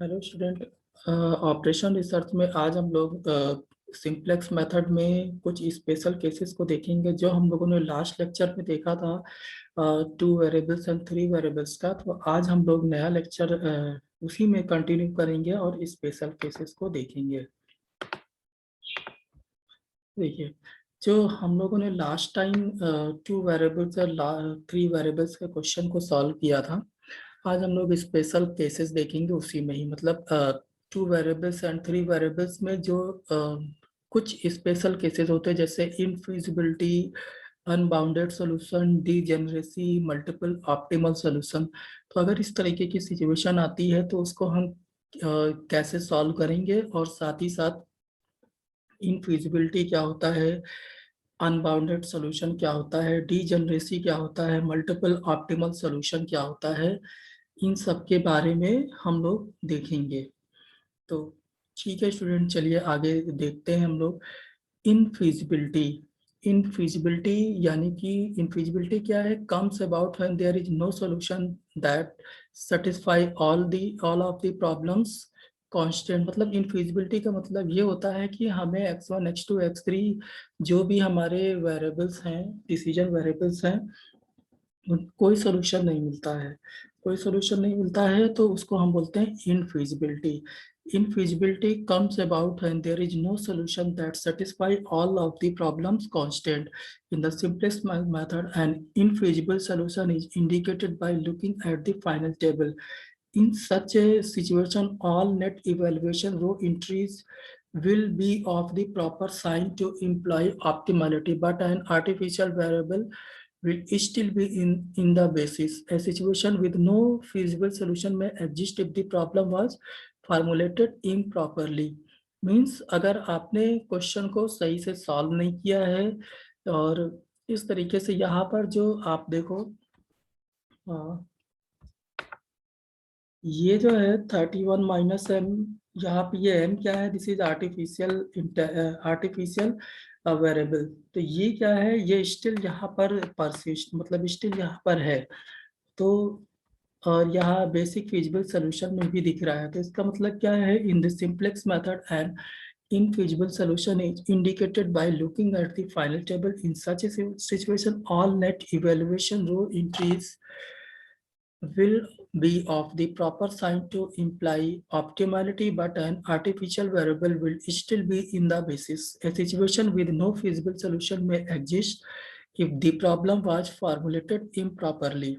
Hello student. Operation research में आज हम लोग सिंप्लेक्स मेथड में कुछ स्पेशल केसेस को देखेंगे जो हम लोगों ने लास्ट लेक्चर में देखा था। 2 वेरिएबल्स एंड 3 वेरिएबल्स का। तो आज हम लोग नया लेक्चर उसी में कंटिन्यू करेंगे और स्पेशल केसेस को देखेंगे। देखिए, जो हम लोगों ने लास्ट टाइम 2 वेरिएबल्स और 3 वेरिएबल्स के क्वेश्चन को सॉल्व किया था, आज हम लोग स्पेशल केसेस देखेंगे उसी में ही। मतलब 2 वेरिएबल्स एंड 3 वेरिएबल्स में जो कुछ स्पेशल केसेस होते हैं, जैसे infeasibility, unbounded solution, degeneracy, multiple optimal solution. तो अगर इस तरीके की सिचुएशन आती है तो उसको हम कैसे सॉल्व करेंगे, और साथ ही साथ इनफिजिबिलिटी क्या होता है, अनबाउंडेड सॉल्यूशन क्या होता है, डीजेनरेसी क्या होता है, मल्टीपल ऑप्टिमल सॉल्यूशन क्या होता है, इन सब के बारे में हम लोग देखेंगे। तो ठीक है स्टूडेंट, चलिए आगे देखते हैं हम लोग। इनफिजिबिलिटी। इनफिजिबिलिटी यानी कि इनफिजिबिलिटी क्या है? Comes about when there is no solution that satisfy all of the problems constant. मतलब इनफिजिबिलिटी का मतलब ये होता है कि हमें x1 x2 x3 जो भी हमारे वेरिएबल्स हैं, डिसीजन वेरिएबल्स हैं, कोई सोल्यूशन नहीं मिलता है। कोई सोल्यूशन नहीं मिलता है तो उसको हम बोलते हैं infeasibility. Infeasibility comes about when there is no solution that satisfy all of the problems constant in the simplest method. And infeasible solution is indicated by looking at the final table. In such a situation, all net evaluation row entries will be of the proper sign to imply optimality, but an artificial variable will still be in the basis. A situation with no feasible solution may exist if the problem was formulated improperly. Means अगर आपने question को सही से solve नहीं किया है, और इस तरीके से यहाँ पर जो आप देखो, ये जो है 31 - m, यहाँ पे ये m क्या है? This is artificial variable. तो ये क्या है? ये स्टिल यहाँ पर परसिस्ट, मतलब स्टिल यहाँ पर है। तो और यहाँ बेसिक फिजिबल सोल्यूशन में भी दिख रहा है। तो इसका मतलब क्या है? In the simplex method and infeasible solution is indicated by looking at the final table. In such a situation, all net evaluation row entries will be of the proper sign to imply optimality, but an artificial variable will still be in the basis. A situation with no feasible solution may exist if the problem was formulated improperly.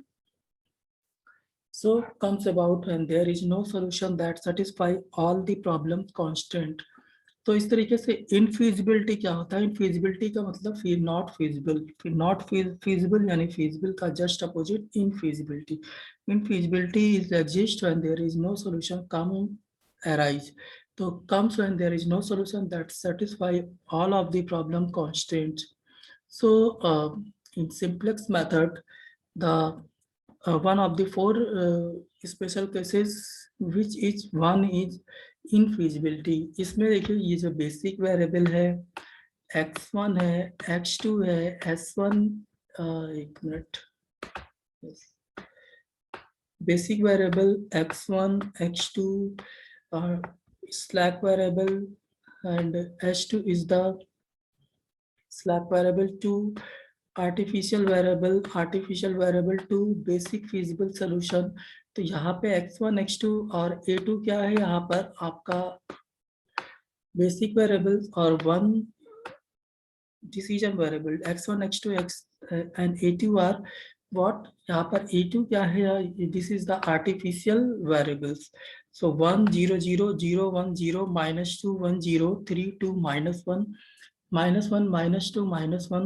So comes about when there is no solution that satisfy all the problem constant. तो इस तरीके से इनफिजिबिलिटी क्या होता है? Infeasibility का मतलब not feasible. Not feasible यानी फिजिबल का just opposite infeasibility. Infeasibility is exist when there is no solution come arise. तो comes when there is no solution that satisfy all of the problem constants. So in simplex method, the one of the 4 special cases, which is one is infeasibility। इसमें देखिए, ये जो basic variable है x1 है, x2 है, s1, एक minute, basic variable x1 x2 slack variable, and s2 is the slack variable 2, artificial variable 2, basic feasible solution. तो यहाँ पे x1 x2 और a2 क्या है? यहाँ पर आपका बेसिक वेरिएबल और 1 decision variable. x1 x2 x and a2 are what? यहाँ पर a2 क्या है? This is the artificial variables. So 1 0 0 0 1 0 -2 1 0 3 2 -1 -1 -2 -1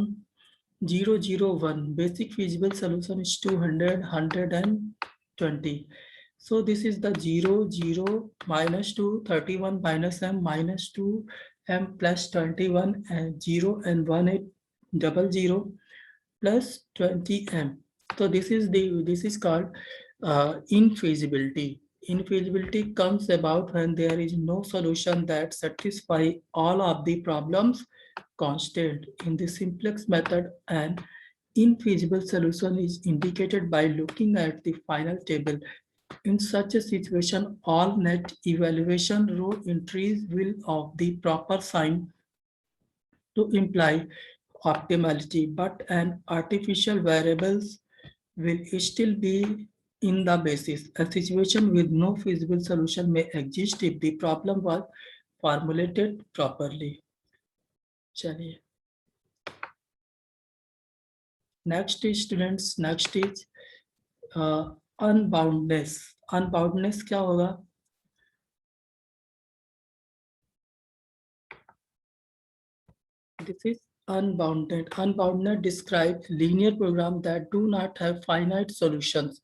0 0 1। Basic feasible solution is 200 120। So this is the 0 0 -2 31 -m -2 m plus 21 and 0 and 1 00 plus 20 m. So this is called infeasibility. Infeasibility comes about when there is no solution that satisfy all of the problems constant. In the simplex method, an infeasible solution is indicated by looking at the final table. In such a situation, all net evaluation row entries will of the proper sign to imply optimality, but an artificial variables will still be in the basis. A situation with no feasible solution may exist if the problem was formulated properly. चलिए, next is students, next is unboundedness. Unboundedness क्या होगा? This is unbounded. Unbounded describes linear programs that do not have finite solutions.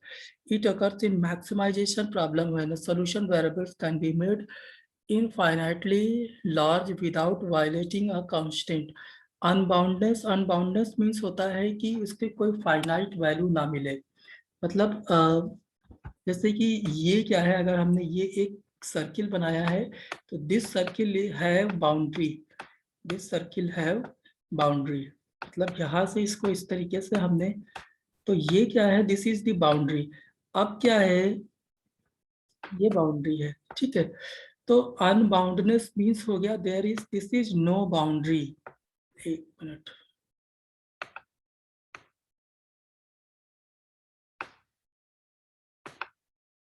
It occurs in maximization problem when the solution variables can be made infinitely large without violating a constant. Unboundedness means होता है कि उसके कोई finite value ना मिले. मतलब जैसे कि ये क्या है, अगर हमने ये एक सर्किल बनाया है तो this circle have boundary, this circle have boundary, मतलब यहाँ से इसको इस तरीके से हमने, तो ये क्या है, दिस इज द बाउंड्री. अब क्या है, ये बाउंड्री है, ठीक है. तो अनबाउंडनेस मीन्स हो गया there is, this is no boundary. एक minute,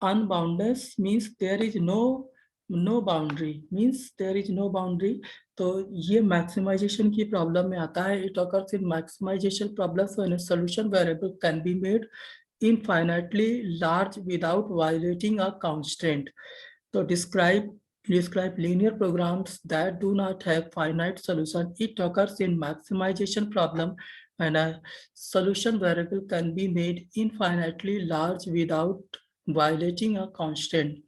unboundedness means there is no boundary, means there is no boundary. तो ये मैक्सिमाइजेशन की प्रॉब्लम में आता है. It occurs in maximization problems when a solution variable can be made infinitely large without violating a constraint. तो describe linear programs that do not have finite solution. It occurs in maximization problem when a solution variable can be made infinitely large without violating a constant.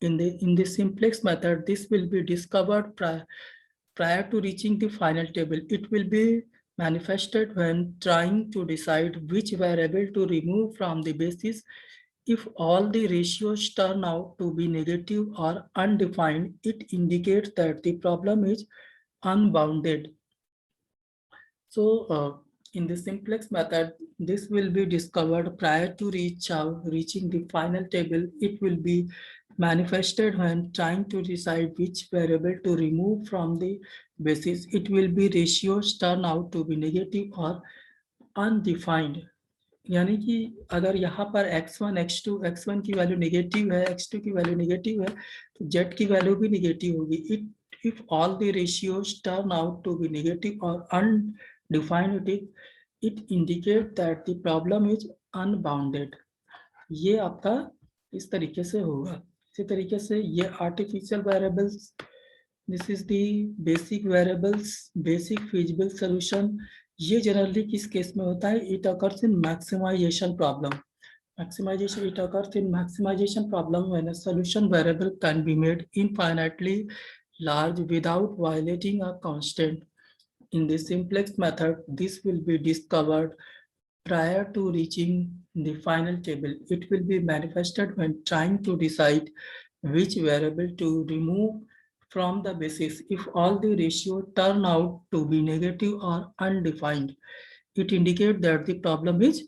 In the simplex method, this will be discovered prior to reaching the final table. It will be manifested when trying to decide which variable to remove from the basis. If all the ratios turn out to be negative or undefined, it indicates that the problem is unbounded. So in the simplex method, this will be discovered prior to reaching the final table. It will be manifested when trying to decide which variable to remove from the basis. It will be ratios turn out to be negative or undefined. यानी कि अगर यहाँ पर x1, x2, x1 की value negative है, x2 की value negative है, तो z की वैल्यू भी नेगेटिव होगी. If all the ratios turn out to be negative or undefined, it indicates that the problem is unbounded. ये आपका इस तरीके से होगा. इसी तरीके से ये artificial variables, this is the basic variables, basic feasible solution. ये जनरली किस केस में होता है? It occurs in maximization problem. Maximization, it occurs in maximization problem when a solution variable can be made infinitely large without violating a constant. In the simplex method, this will be discovered prior to reaching the final table. It will be manifested when trying to decide which variable to remove from the basis. If all the ratios turn out to be negative or undefined, it indicates that the problem is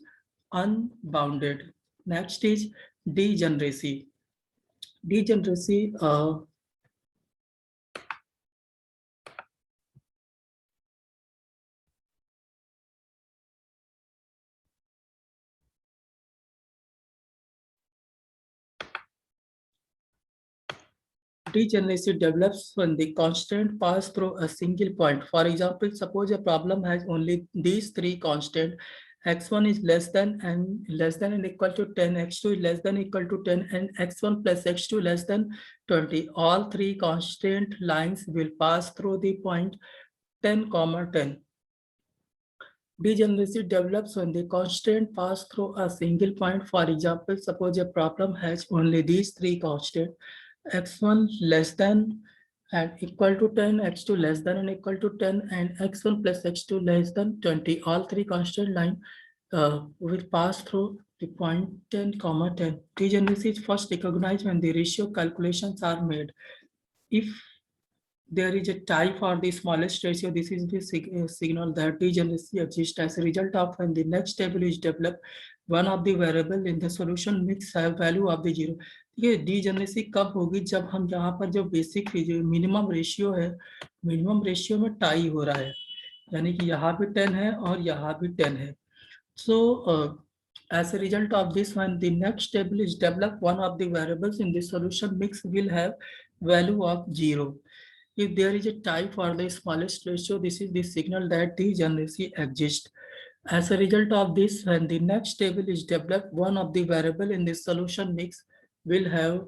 unbounded. Next is degeneracy. Degeneracy, degeneracy develops when the constant pass through a single point. For example, suppose a problem has only these three constants. X1 is less than and equal to 10, X2 is less than equal to 10, and X1 plus X2 less than 20. All three constant lines will pass through the point 10, 10. Degeneracy develops when the constant pass through a single point. For example, suppose a problem has only these three constants: x1 less than and equal to 10, x2 less than and equal to 10, and x1 plus x2 less than 20. All three constant line will pass through the point 10, 10. Degeneracy is first recognized when the ratio calculations are made. If there is a tie for the smallest ratio, this is the signal that degeneracy exists. As a result of when the next table is developed, one of the variable in the solution mix have value of the zero. ये degeneracy कब होगी? जब हम यहाँ पर जो basic minimum ratio है, minimum ratio में टाई हो रहा है, यानी कि यहाँ भी 10 है और यहाँ भी 10 है। So, as a result of this, when the next table is developed, one of the variables in the solution mix will have value of 0. If there is a tie for the smallest ratio, this is the signal that degeneracy exists. As a result of this, when the next table is developed, one of the variable in the solution mix will have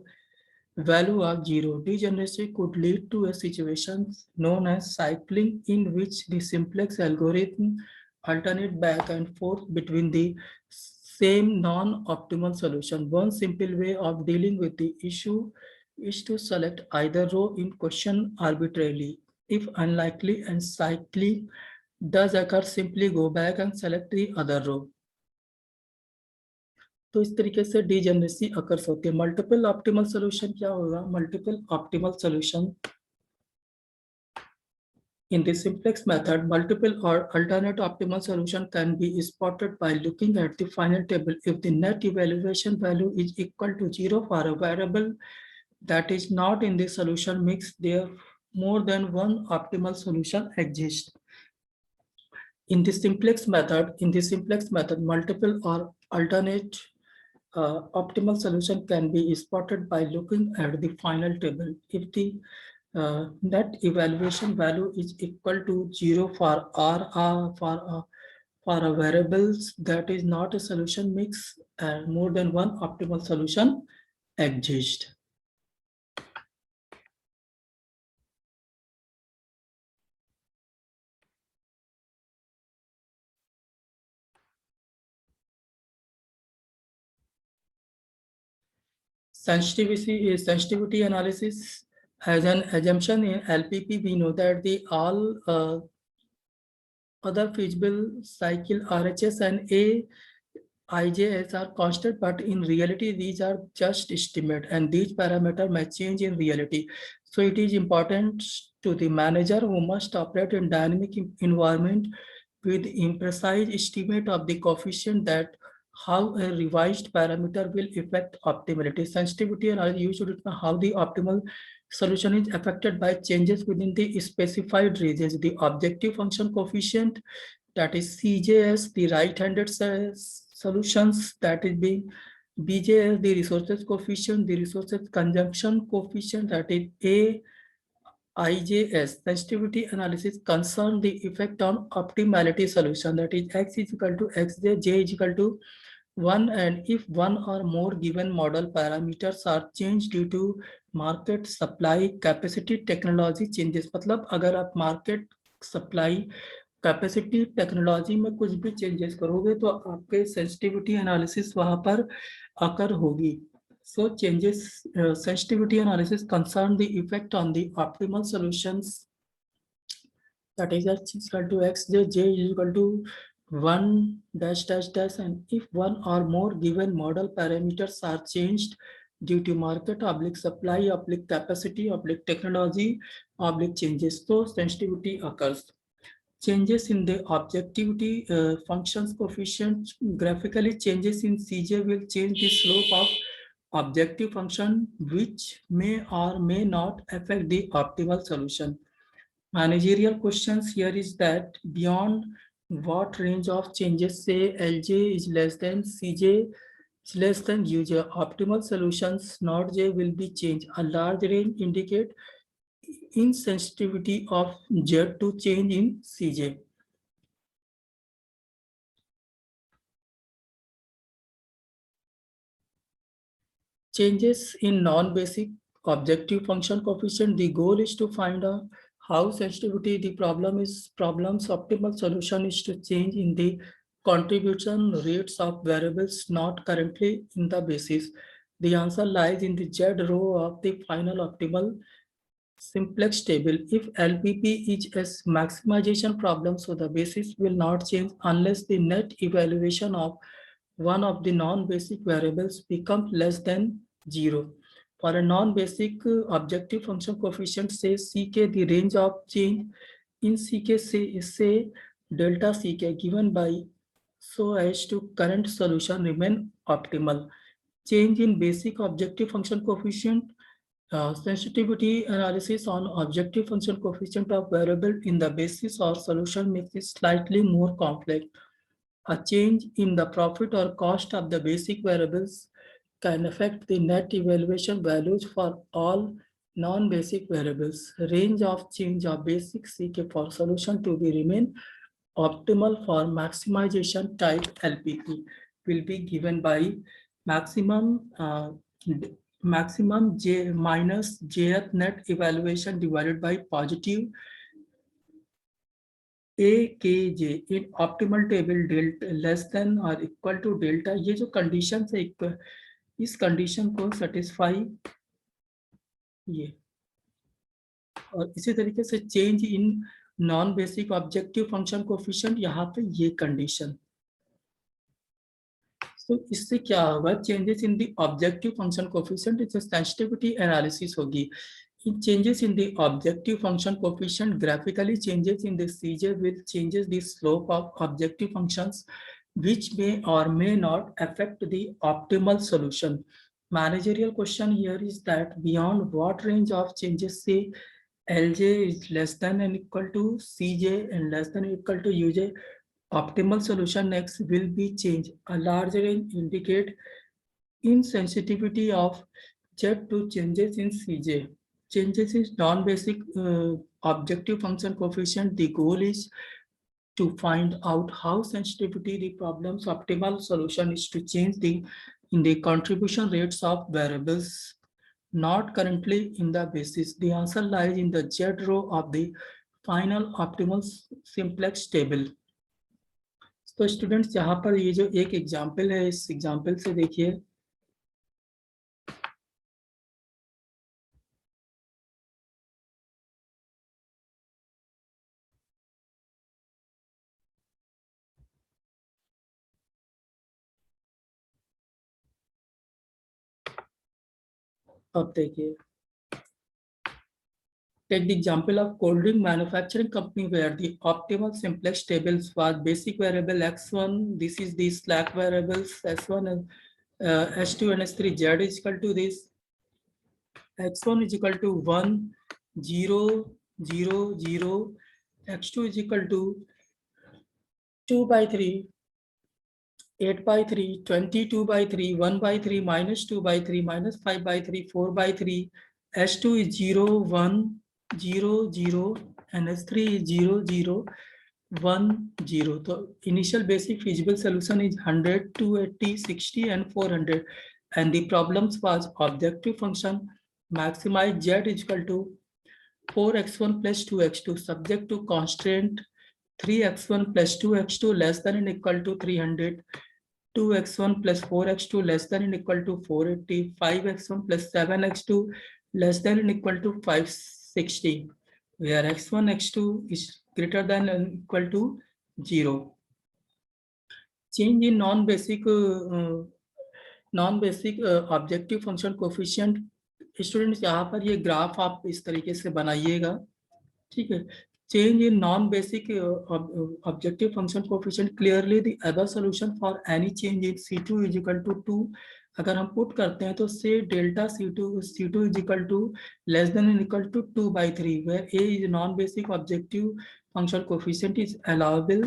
value of 0. Degeneracy could lead to a situation known as cycling, in which the simplex algorithm alternate back and forth between the same non-optimal solution. One simple way of dealing with the issue is to select either row in question arbitrarily. If unlikely and cycling does occur, simply go back and select the other row. तो इस तरीके से degeneracy occurs होती है। Multiple optimal solution क्या होगा? Multiple optimal solution in the simplex method, multiple or alternate optimal solution can be spotted by looking at the final table. If the net evaluation value is equal to 0 for a variable that is not in the solution mix, there more than one optimal solution exists. In the simplex method, multiple or alternate optimal solution can be spotted by looking at the final table. If the net evaluation value is equal to 0 for for a variables that is not a solution mix, and more than one optimal solution exists. Sensitivity analysis has an assumption in LPP. We know that the all other feasible cycle RHS and IJS are constant, but in reality these are just estimate, and these parameters may change in reality. So it is important to the manager, who must operate in dynamic environment with imprecise estimate of the coefficient, that how a revised parameter will affect optimality. Sensitivity analysis, you should know how the optimal solution is affected by changes within the specified regions. The objective function coefficient, that is CJS, the right-handed solutions, that is being BJS, the resources coefficient, the resources consumption coefficient, that is IJS. Sensitivity analysis concern the effect on optimality solution, that is X is equal to XJ, J is equal to 1, and if one or more given model parameters are changed due to market supply capacity technology changes. मतलब अगर आप market supply capacity technology में कुछ भी changes करोगे तो आपके sensitivity analysis वहां पर अकर होगी। सो changes sensitivity analysis concern the effect on the optimal solutions, that is X is equal to X, J is equal to 1 dash dash dash, and if one or more given model parameters are changed due to market oblique supply oblique capacity oblique technology oblique changes, so sensitivity occurs. Changes in the objectivity functions coefficient, graphically changes in CJ will change the slope of objective function, which may or may not affect the optimal solution. Managerial questions here is that beyond what range of changes, say LJ is less than CJ is less than UJ, optimal solutions not J will be changed. A large range indicate insensitivity of Z to change in CJ. Changes in non-basic objective function coefficient. The goal is to find out how sensitivity the problem's optimal solution is to change in the contribution rates of variables not currently in the basis. The answer lies in the Z row of the final optimal simplex table. If LPP is a maximization problem, so the basis will not change unless the net evaluation of one of the non-basic variables becomes less than 0. For a non-basic objective function coefficient, say Ck, the range of change in Ck say delta Ck given by so as to current solution remain optimal. Change in basic objective function coefficient, sensitivity analysis on objective function coefficient of variable in the basis or solution makes it slightly more complex. A change in the profit or cost of the basic variables can affect the net evaluation values for all non-basic variables. Range of change of basic CK for solution to be remain optimal for maximization type LPP will be given by maximum maximum J minus Jth net evaluation divided by positive AKJ in optimal table delta less than or equal to delta. ये जो condition है इस condition को satisfy ये और इसी तरीके से change in non basic objective function coefficient यहाँ पे ये कंडीशन। तो इससे क्या होगा, changes in the objective function coefficient इससे सेंसिटिविटी एनालिसिस होगी। In changes in the objective function coefficient graphically changes in the CJ will changes the slope of objective functions which may or may not affect the optimal solution. Managerial question here is that beyond what range of changes say LJ is less than and equal to CJ and less than or equal to UJ, optimal solution next will be changed. A large range indicate insensitivity of Z to changes in CJ. Changes in non-basic objective function coefficient. The goal is to find out how sensitivity the problem's optimal solution is to change in the contribution rates of variables not currently in the basis. The answer lies in the Z row of the final optimal simplex table. तो students यहाँ पर ये जो एक example है, इस example से देखिए अब देखिए, take the example of cold drink manufacturing company where the optimal simplex tables was basic variable x1. This is the slack variables s1 and s2 and s3. Z is equal to this. x1 is equal to 1, 0, 0, 0. x2 is equal to 2 by 3. 8 by 3, 22 by 3, 1 by 3, minus 2 by 3, minus 5 by 3, 4 by 3. S2 is 0, 1, 0, 0, and S3 is 0, 0, 1, 0. So initial basic feasible solution is 100, 280, 60, and 400. And the problems was objective function maximize Z is equal to 4x1 plus 2x2 subject to constraint 3x1 plus 2x2 less than and equal to 300. 2x1 plus 4x2 less than and equal to 480, 5x1 plus 7x2 less than and equal to 560, where x1, x2 is greater than and equal to 0. Change in non-basic objective function coefficient. Students यहाँ पर ये graph आप इस तरीके से बनाइएगा, ठीक है। Change in non-basic objective function coefficient clearly the other solution for any change in C2 is equal to 2. अगर हम पुट करते हैं तो से delta C2 is equal to less than and equal to 2 by 3 where A is non-basic objective function coefficient is allowable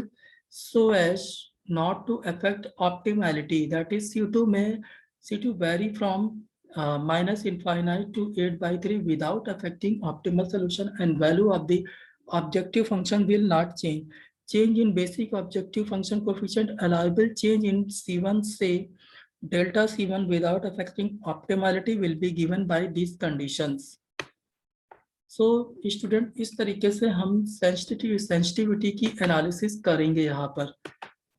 so as not to affect optimality. That is C2 vary from minus infinite to 8 by 3 without affecting optimal solution and value of the objective function will not change. Change in basic objective function coefficient allowable change in C1 say delta C1 without affecting optimality will be given by these conditions. So student इस तरीके से हम sensitivity की analysis करेंगे यहाँ पर।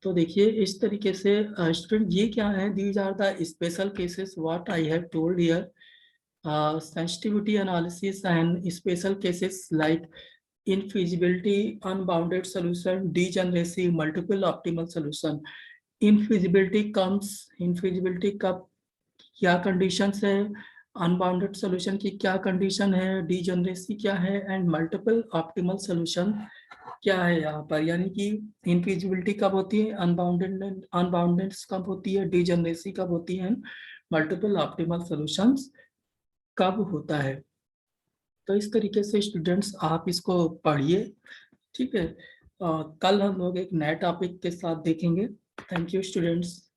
तो देखिए इस तरीके से स्टूडेंट ये क्या है, these are the special cases what I have told here. Sensitivity analysis and special cases like infeasibility, unbounded solution, degeneracy, multiple optimal solution. Infeasibility कब क्या conditions है, unbounded solution की क्या condition है, degeneracy क्या है, and multiple optimal solution क्या है यहाँ पर, यानी कि इनफिजिबिलिटी कब होती है, अनबाउंडेडनेस कब होती है, डिजनरेसी कब होती है, मल्टीपल ऑप्टिमल सॉल्यूशंस कब होता है। तो इस तरीके से स्टूडेंट्स आप इसको पढ़िए, ठीक है। कल हम लोग एक नए टॉपिक के साथ देखेंगे। Thank you students.